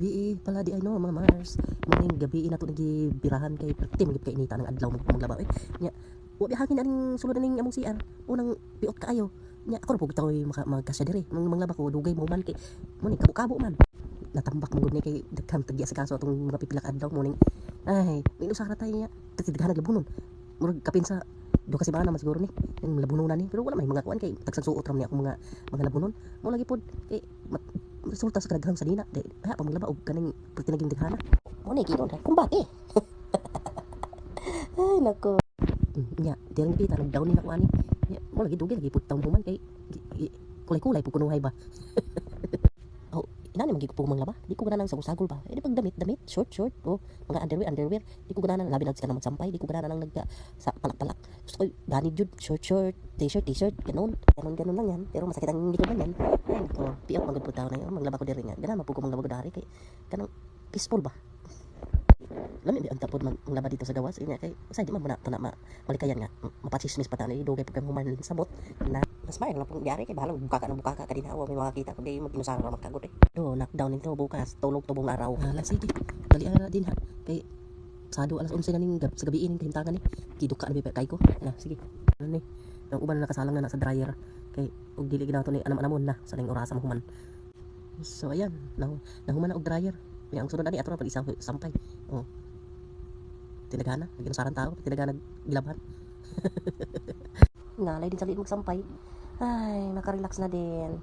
gabi pala di ay no mga Mars. Muning gabi na to nagibirahan kay perti magip kay inita ng adlaw maglaba eh. Nya wa bihangin aning sulod ning among CR. Unang piot kaayo. Nya ako ra pug tawoy magkasya diri. Manglaba ko dugay mo man kay muning kabo-kabo man. Natambak mo gud ni kay daghang tagya sa kaso atong mga pipila ka adlaw muning. Ay, may usara tayo nya. Tagsidaghan naglabunon. Murag kapin sa do kasi bana man siguro ni yung labunon ni pero wala may mga kuan kay tagsag suot ram ni ako mga labunon mo lagi pod kay resulta sa kadaghang sa dina di ha pamanglaba og kaning pertinaging daghana mo ni ginon kumbate ay nako nya dirang kita nagdaw ni nako ani mo lagi dugay lagi pod taong human kay kulay-kulay pud kuno hay ba oh inani man gid ko manglaba di ko ganahan sagol-sagol ba di pag damit short oh mga underwear di ko ganahan labi nag sila magsampay di ko ganahan nang nagka sa palak gusto ko gani jud short t-shirt ganon lang yan pero masakit ang likod man yan ay ko piot magud pud taw na yun manglaba ko diri nga ganahan mapug ko manglaba ko dari kay kanang peaceful ba lami di ang tapod manglaba dito sa gawas inya kay usay di man muna na malikayan nga mapachismis pa tani dugay pud kay human sabot na mas may lang pong diari kay bahala buka ka kadina wa may makakita kundi mag-inusara ra magkagod eh do knockdown nito bukas tulog tubong araw ala sige dali ara din ha kay sado alas 11 na ning sa gabi ning kahintangan ni kiduka na kay ko na sige ano ni ang uban na nakasalang na sa dryer kay og dili ginato ni anam-anamon na sa ning orasa mo human so ayan nahuman na og dryer kaya ang sunod ani ato na pag isang sampay oh tinagana naginusaran tao tinagana gilabhan ngalay din sa liit magsampay ay nakarelax na din